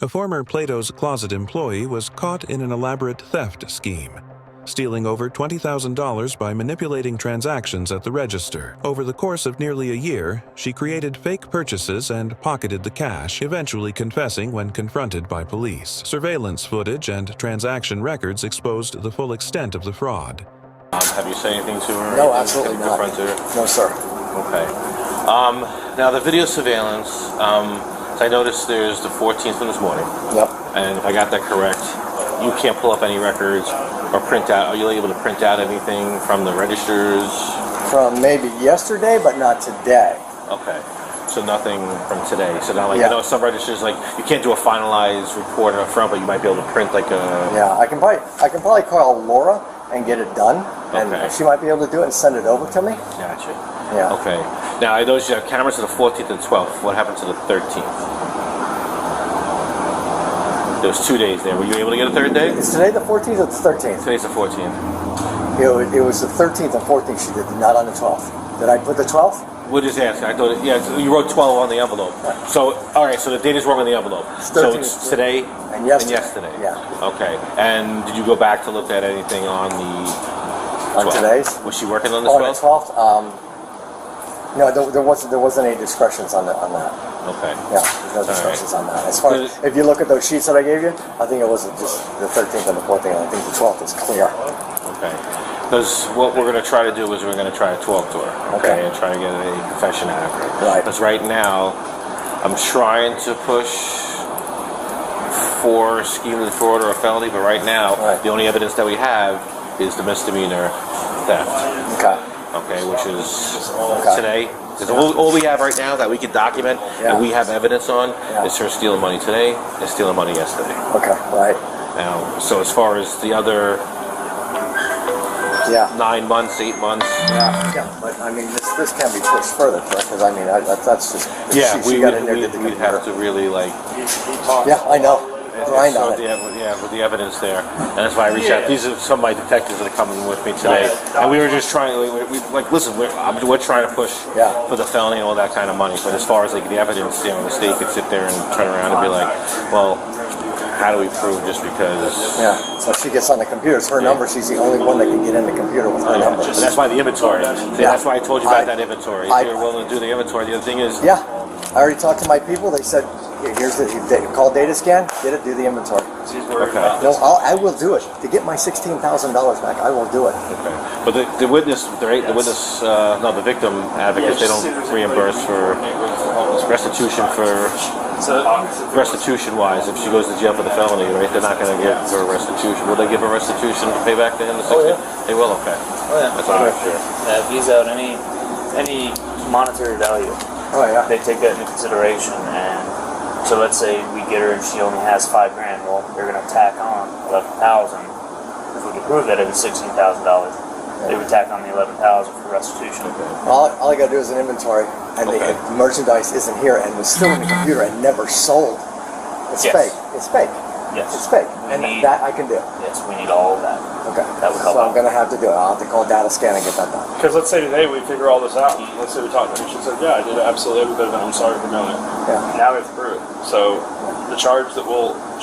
A former Plato's Closet employee was caught in an elaborate theft scheme, stealing over $20,000 by manipulating transactions at the register. Over the course of nearly a year, she created fake purchases and pocketed the cash, eventually confessing when confronted by police. Surveillance footage and transaction records exposed the full extent of the fraud. Have you said anything to her? No, absolutely not. Confronted her? No, sir. Okay. Now the video surveillance, so I noticed there's the 14th from this morning. Yep. And if I got that correct, you can't pull up any records or print out. Are you able to print out anything from the registers? From maybe yesterday, but not today. Okay. So nothing from today. So not like, I know some registers, like, you can't do a finalized report up front, but you might be able to print like a... Yeah, I can probably call Laura and get it done. And she might be able to do it and send it over to me. Gotcha. Yeah. Okay. Now, I noticed you have cameras to the 14th and 12th. What happened to the 13th? There was 2 days there. Were you able to get a third day? Is today the 14th or the 13th? Today's the 14th. It was the 13th and 14th she did, not on the 12th. Did I put the 12th? We're just asking. I thought, you wrote 12 on the envelope. So, all right, so the date is wrong on the envelope. So it's today and yesterday. Yeah. Okay. And did you go back to look at anything on the 12th? On today's? Was she working on the 12th? On the 12th? No, there wasn't any discretions on that. Okay. Yeah, there's no discretions on that. As far as, if you look at those sheets that I gave you, I think it was just the 13th and the 14th. I think the 12th is clear. Okay. Because what we're going to try to do is we're going to try to talk to her. Okay. And try to get a confession out of her. Right. Because right now, I'm trying to push for scheme and fraud or a felony, but right now, the only evidence that we have is the misdemeanor theft. Okay. Okay, which is today. Because all we have right now that we can document and we have evidence on is her stealing money today and stealing money yesterday. Okay, right. Now, so as far as the other 9 months, 8 months. Yeah, but I mean, this can be pushed further, correct? Because I mean, that's just we we'd have to really like. Yeah, I know. Grind on it. With the evidence there, and that's why I reached out. These are some of my detectives that are coming with me today, and we were just trying. Listen, we're trying to push for the felony and all that kind of money. But as far as like the evidence, the state could sit there and turn around and be like, well, how do we prove just because? Yeah. So she gets on the computer. It's her number. She's the only one that can get in the computer with her number. And that's why the inventory. That's why I told you about that inventory. If you're willing to do the inventory, the other thing is. Yeah. I already talked to my people. They said, here's the call data scan. Get it. Do the inventory. Okay. No, I will do it to get my $16,000 back. I will do it. Okay. But the witness, the victim advocates, they don't reimburse for restitution restitution-wise. If she goes to jail for the felony, right? They're not going to give her restitution. Will they give her restitution to pay back to him? They will. Okay. That's what I'm sure. If he's out any monetary value. They take that into consideration, and so let's say we get her and she only has $5,000. Well, they're going to tack on $11,000. If we can prove that it was $16,000, they would tack on the $11,000 for restitution. All I got to do is an inventory, and the merchandise isn't here and was still in the computer and never sold. It's fake. It's fake. Yes. It's fake, and that I can do. Yes, we need all of that. Okay. That would help. So I'm going to have to do it. I'll have to call data scan and get that done. Because let's say today we figure all this out. Let's say we talk to her. She said, yeah, I did absolutely every bit of it. I'm sorry for doing it. Yeah. Now we have to prove it. So the charge that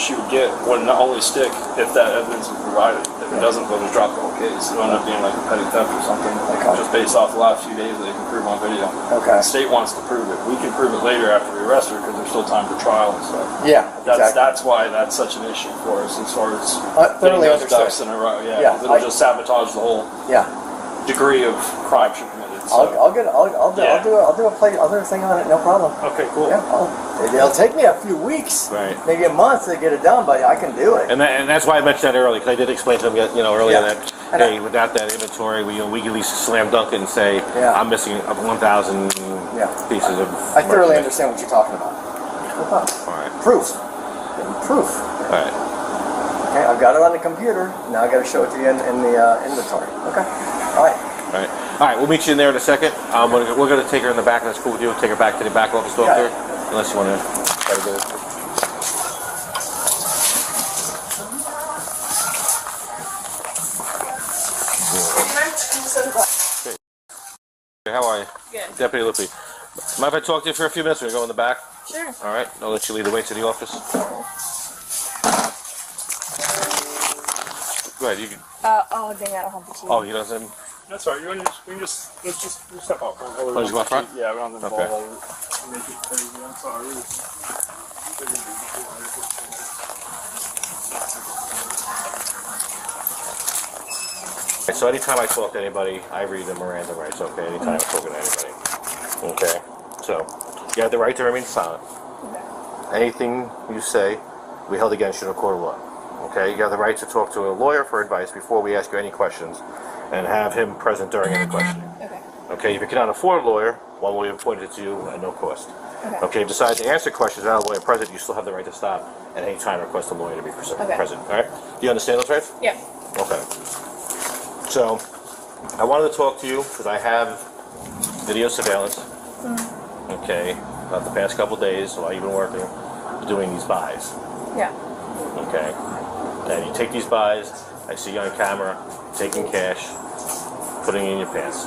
she would get would not only stick if that evidence was provided. If it doesn't, they'll just drop the whole case. It'll end up being like a petty theft or something, just based off the last few days that they can prove on video. Okay. The state wants to prove it. We can prove it later after we arrest her because there's still time for trial and stuff. Yeah, That's why that's such an issue for us as far as thoroughly getting those understood. ducks in a row. It'll just sabotage the whole degree of crime she committed. So. I'll do a thing on it. No problem. Okay, cool. Yeah, it'll take me a few weeks, maybe a month to get it done, but I can do it. And that's why I mentioned that earlier, because I did explain to them, earlier that hey, without that inventory, we can at least slam dunk it and say I'm missing 1,000 pieces of. I thoroughly understand what you're talking about. All right. Proof. Proof. All right. Okay, I've got it on the computer. Now I got to show it to you in the inventory. Okay. All right. All right, we'll meet you in there in a second. We're going to take her in the back. That's cool with you. Take her back to the back office, talk to her. Unless you want to try to do it. Okay. How are you? Good. Deputy Lippy. Mind if I talk to you for a few minutes? We're going to go in the back? Sure. All right. I'll let you lead the way to the office. Go ahead. You can. Oh, dang, I don't have the key. Oh, he doesn't. That's all right. We can just step out. Oh, you go up front? Yeah, we don't have to Okay. involve make it crazy. I'm sorry. So anytime I talk to anybody, I read the Miranda rights, okay? Anytime I talk to anybody. Okay? So, you have the right to remain silent. Okay. Anything you say, we held against you in a court of law. Okay? You have the right to talk to a lawyer for advice before we ask you any questions and have him present during any questioning. Okay. Okay? If you cannot afford a lawyer, one will be appointed to you at no cost. Okay. Okay? If you decide to answer questions without a lawyer present, you still have the right to stop at any time and request a lawyer to be present. Okay. Alright? Do you understand those rights? Yep. Okay. So, I wanted to talk to you because I have video surveillance. Okay, about the past couple days while you've been working, doing these buys. Yeah. Okay, and you take these buys. I see you on camera taking cash, putting it in your pants.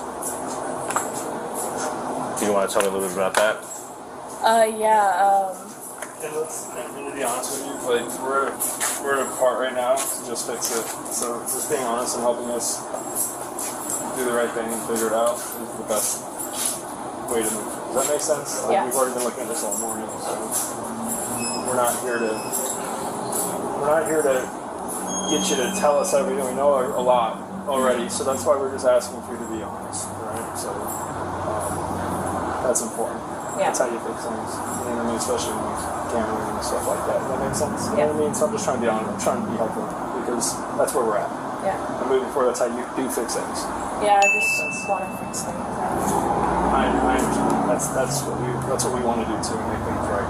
Do you want to tell me a little bit about that? Yeah. And to be honest with you, like we're at a part right now to just fix it. So just being honest and helping us do the right thing and figure it out is the best way to move. Does that make sense? Like, Yeah. we've already been looking at this all morning, so we're not here to get you to tell us everything. We know a lot already, so that's why we're just asking for you to be honest, right? So that's important. Yeah. That's how you fix things. You know what I mean? Especially when gambling and stuff like that. Does that make sense? You Yeah. know what I mean? So I'm just trying to be honest. I'm trying to be helpful because that's where we're at. Yeah. And moving forward, that's how you do fix things. Yeah. I just want to fix things. I understand. That's what we want to do too, make things right.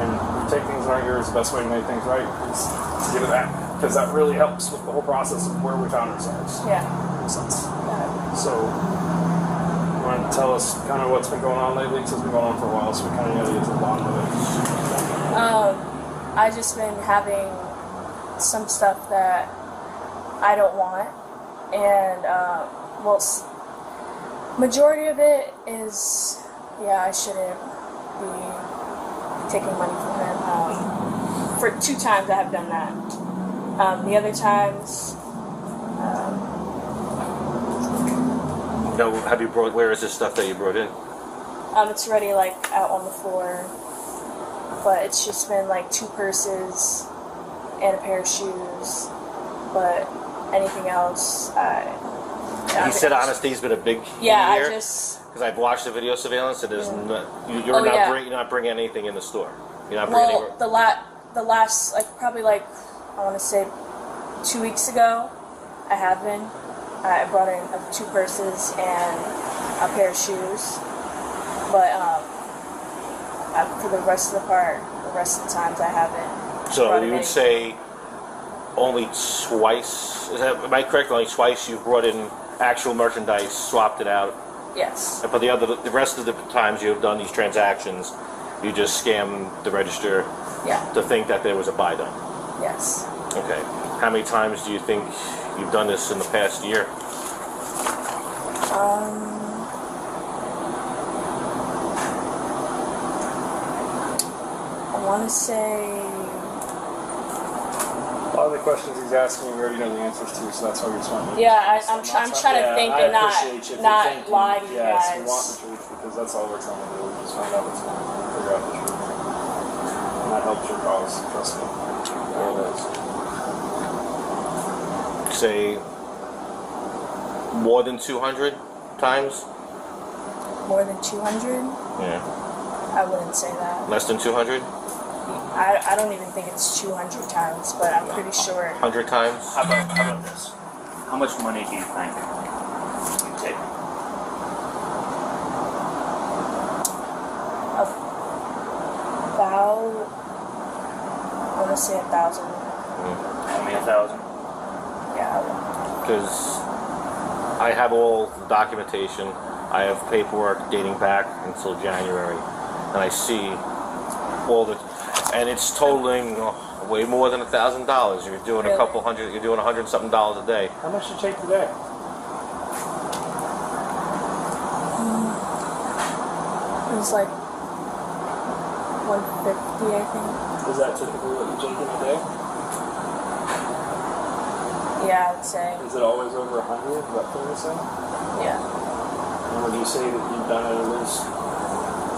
And take things right here is the best way to make things right. Is to give it back because that really helps with the whole process of where we found ourselves. Yeah. Makes sense. Yeah. So, you want to tell us kind of what's been going on lately? Because it's been going on for a while, so we kind of got to get to the bottom of it. I just been having some stuff that I don't want, and majority of it is, I shouldn't be taking money from him. For 2 times I have done that. The other times, No, have you brought? Where is this stuff that you brought in? it's already like out on the floor, but it's just been like 2 purses and a pair of shoes, but anything else, He said honesty's been a big key yeah, here. I just. Because I've watched the video surveillance, it is not, you're Oh, yeah. you're not bringing anything in the store. You're not bringing Well, the last probably I want to say 2 weeks ago, I have been. I brought in 2 purses and a pair of shoes, but for the rest of the times I haven't. So brought you in would anything. say only twice? Am I correct? Only twice you brought in actual merchandise, swapped it out. Yes. But the rest of the times you have done these transactions, you just scam the register Yeah. to think that there was a buy done. Yes. Okay. How many times do you think you've done this in the past year? I want to say. A lot of the questions he's asking, we already know the answers to, so that's why we just want to. Yeah, I'm trying to think and not lie to you Yes, guys. we want the truth because that's all we're trying to do. We just find out what's going on, figure out the truth, and that helps your cause. Trust me. There it is. Say more than 200 times? More than 200? Yeah. I wouldn't say that. Less than 200? I don't even think it's 200 times, but I'm pretty sure. 100 times? How about this? How much money do you think you take? About, I want to say 1,000. Only 1,000? Yeah. Because I have all the documentation. I have paperwork dating back until January, and I see all the, and it's totaling way more than $1,000. You're doing a Really? couple hundred. You're doing $100 something a day. How much did you take today? It was like 150, I think. Is that typically what you take in a day? Yeah, I would say. Is it always over 100? Is that fair to say? Yeah. And would you say that you've done it at least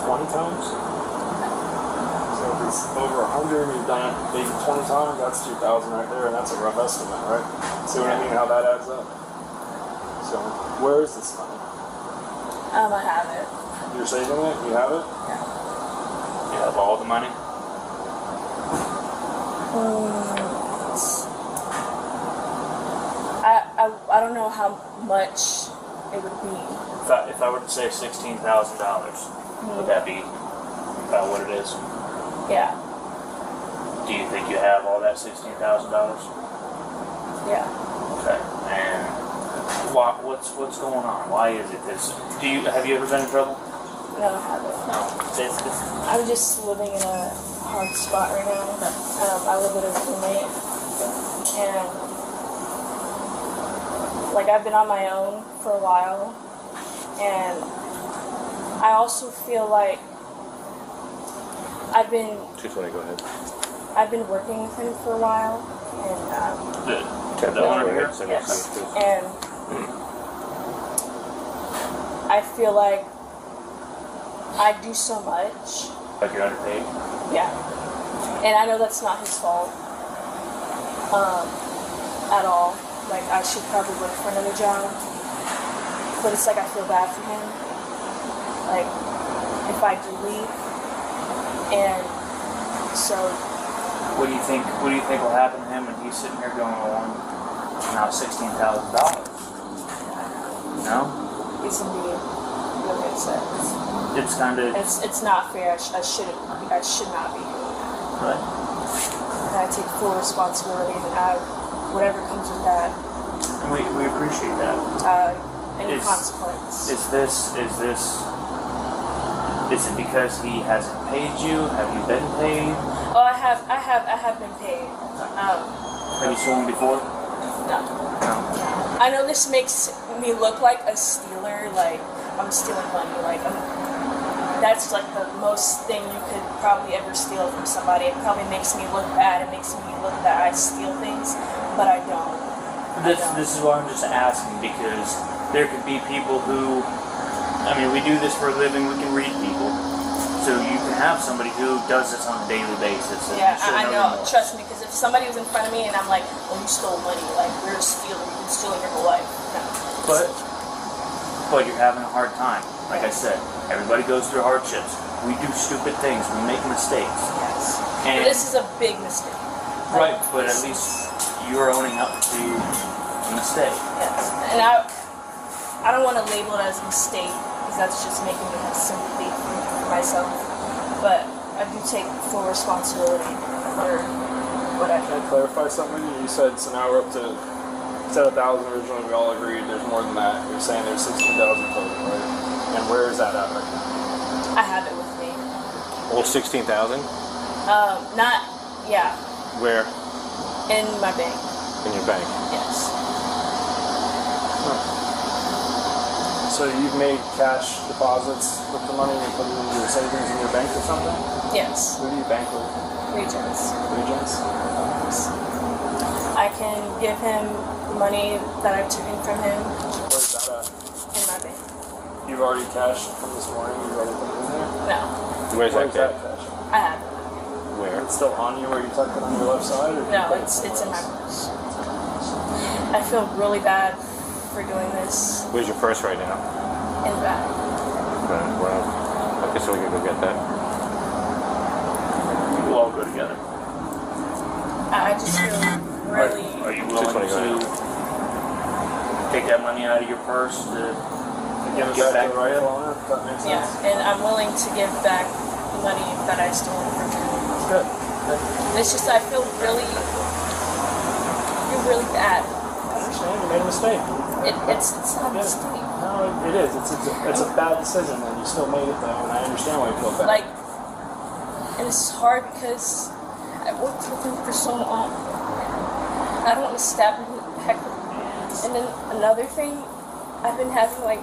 20 times? So if it's over 100 and you've done it maybe 20 times, that's 2,000 right there, and that's a rough estimate, right? See what I mean? How that adds up. So where is this money? I have it. You're saving it? You have it? Yeah. You have all the money? I don't know how much it would be. If I were to say $16,000, would that be about what it is? Yeah. Do you think you have all that $16,000? Yeah. Okay. And what's going on? Why is it this? Have you ever been in trouble? No, I haven't. No. I'm just living in a hard spot right now. I live with a roommate, and like I've been on my own for a while, and I also feel like I've been 220, go ahead. I've been working with him for a while, and The owner here? yes, and I feel like I do so much. Like you're underpaid? Yeah. And I know that's not his fault at all. Like, I should probably look for another job. But it's like I feel bad for him. Like, if I do leave. And so... What do you think will happen to him when he's sitting here going on now $16,000? No? He's going to be really upset. It's kind of... It's not fair. I should not be doing that. Right. And I take full responsibility, and whatever comes with that. And we appreciate that. Any consequence. Is it because he hasn't paid you? Have you been paid? Oh, I have been paid. Have you stolen before? No. No. I know this makes me look like a stealer, like I'm stealing money, like that's like the most thing you could probably ever steal from somebody. It probably makes me look bad. It makes me look that I steal things, but I don't. This is why I'm just asking, because there could be people who, I mean, we do this for a living, we can read people. So you can have somebody who does this on a daily basis. And Yeah, I know. Trust me, because if somebody was in front of me and I'm like, "Oh, you stole money," like you're stealing your whole life. No. But you're having a hard time. Like I said, everybody goes through hardships. We do stupid things. We make mistakes. Yes. And But this is a big mistake. Right, but at least you're owning up to a mistake. Yes. And I don't want to label it as a mistake, because that's just making me have sympathy for myself. But I do take full responsibility for what I do. Can I clarify something? You said, so now we're up to, instead of 1,000 originally, we all agreed there's more than that. You're saying there's 16,000 total, right? And where is that at right now? I have it with me. All 16,000? Yeah, Where? in my bank. In your bank. Yes. So you've made cash deposits with the money and put it into your savings in your bank or something? Yes. Who do you bank with? Regions. Regions? I can give him money that I took in from him Where's that at? in my bank. You've already cashed from this morning? You've already put it in there? No, Where's that that cash? cash? I have it. Where? It's still on you where you tucked it on your left side? Or No, it's in my purse. I feel really bad for doing this Where's your purse right now? in the back. Well, okay, so we can go get that. We'll all go together. I just feel really. Are you willing 220, to take that money out of your purse to give it get back back to the right to owner, if that makes sense? Yeah, and I'm willing to give back the money that I stole from him. Good. It's just I feel really bad. I understand. You made a mistake. It's not a mistake. No, it is. It's a bad decision, and you still made it though, and I understand why you feel bad. Like, and it's hard because I worked with him for so long. I don't want to stab him in the heck. And then another thing, I've been having like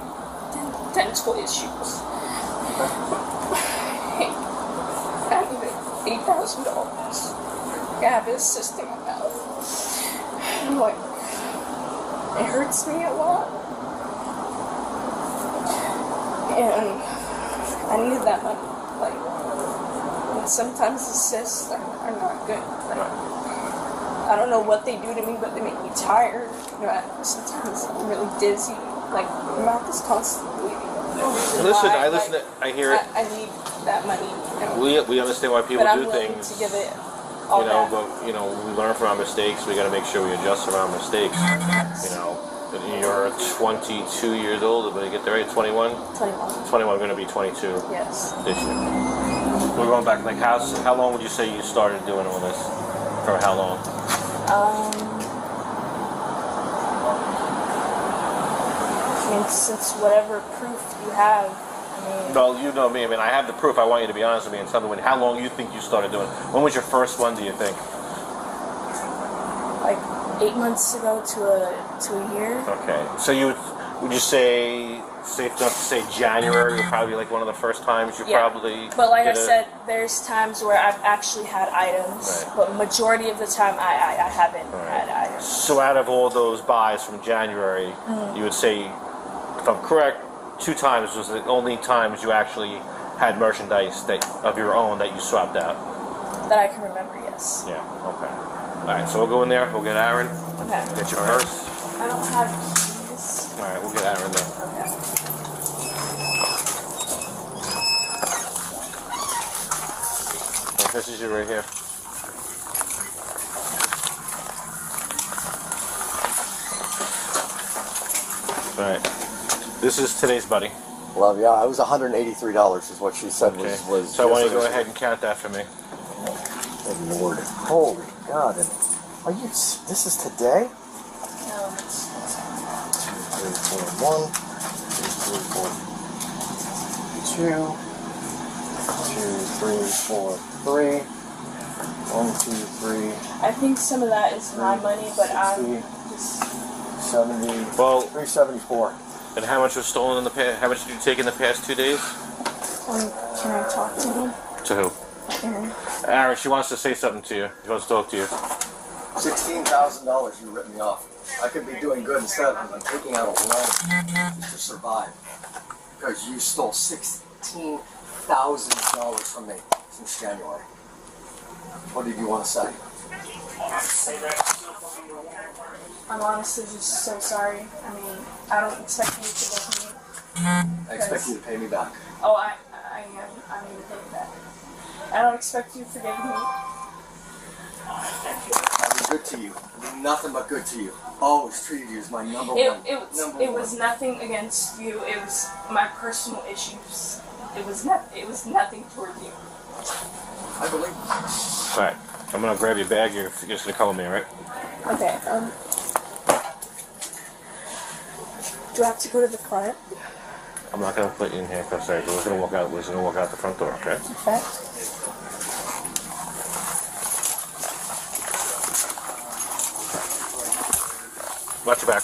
dental issues. I need $8,000. I have a cyst in my mouth. I'm like, It hurts me a lot. And I needed that money. Like, and sometimes the cysts are not good. Like, I don't know what they do to me, but they make me tired. You know, sometimes I'm really dizzy. Like, my mouth is constantly bleeding. Listen, I I hear it. I need that money. You know? We understand why people But I'm do willing things. to give it all back. But we learn from our mistakes. We got to make sure we adjust from our mistakes. You're 22 years old. Did I get that right? 21. 21. 21. Going to be 22 Yes. this year. We're going back. Like, how long would you say you started doing all this? For how long? I mean, since whatever proof you have. I mean, Well, you know me. I mean, I have the proof. I want you to be honest with me and tell me how long you think you started doing it. When was your first one, do you think? like 8 months ago to a year. Okay. So would you say, safe enough to say January would probably be like one of the first times you probably But like I did it? said, there's times where I've actually had items, Right. but majority of the time I haven't had items. So out of all those buys from January, you would say, if I'm correct, 2 times was the only times you actually had merchandise of your own that you swapped out. That I can remember, yes. Yeah, okay. All right, so we'll go in there, we'll get Aaron, Okay. get your purse. I don't have keys. All right, we'll get Aaron then. Okay. This is you right here. All right. This is today's buddy. Love, yeah. It was $183 is what she said was. So I want you to go ahead and count that for me. Good Lord. Holy God. And are you, this is today? No. 2, 3, 4, 1, 2, 3, 4, 2, 2, 3, 4, 3, 1, 2, 3. I think some of that is my money, but I'm just 70. Well, 374. and how much was stolen in the past? How much did you take in the past 2 days? Can I talk to him? To who? Aaron. Aaron, she wants to say something to you. She wants to talk to you. $16,000 you ripped me off. I could be doing good instead. I'm taking out a loan to survive. Because you stole $16,000 from me since January. What did you want to say? I'm honestly just so sorry. I mean, I don't expect you to forgive me. I expect you to pay me back. Oh, I am. I'm going to pay you back. I don't expect you to forgive me. I've been good to you. I did nothing but good to you. Always treated you as my number one. It was nothing against you. It was my personal issues. It was nothing toward you. I believe. All right. I'm going to grab your bag. You're just going to come with me, all right? Okay, do I have to go to the front? I'm not going to put you in handcuffs. Sorry, we're going to walk out. We're just going to walk out the front door, okay? Okay. Watch your back.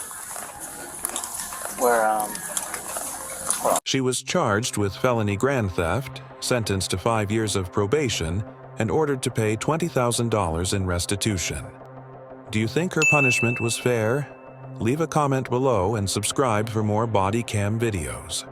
She was charged with felony grand theft, sentenced to 5 years of probation, and ordered to pay $20,000 in restitution. Do you think her punishment was fair? Leave a comment below and subscribe for more body cam videos.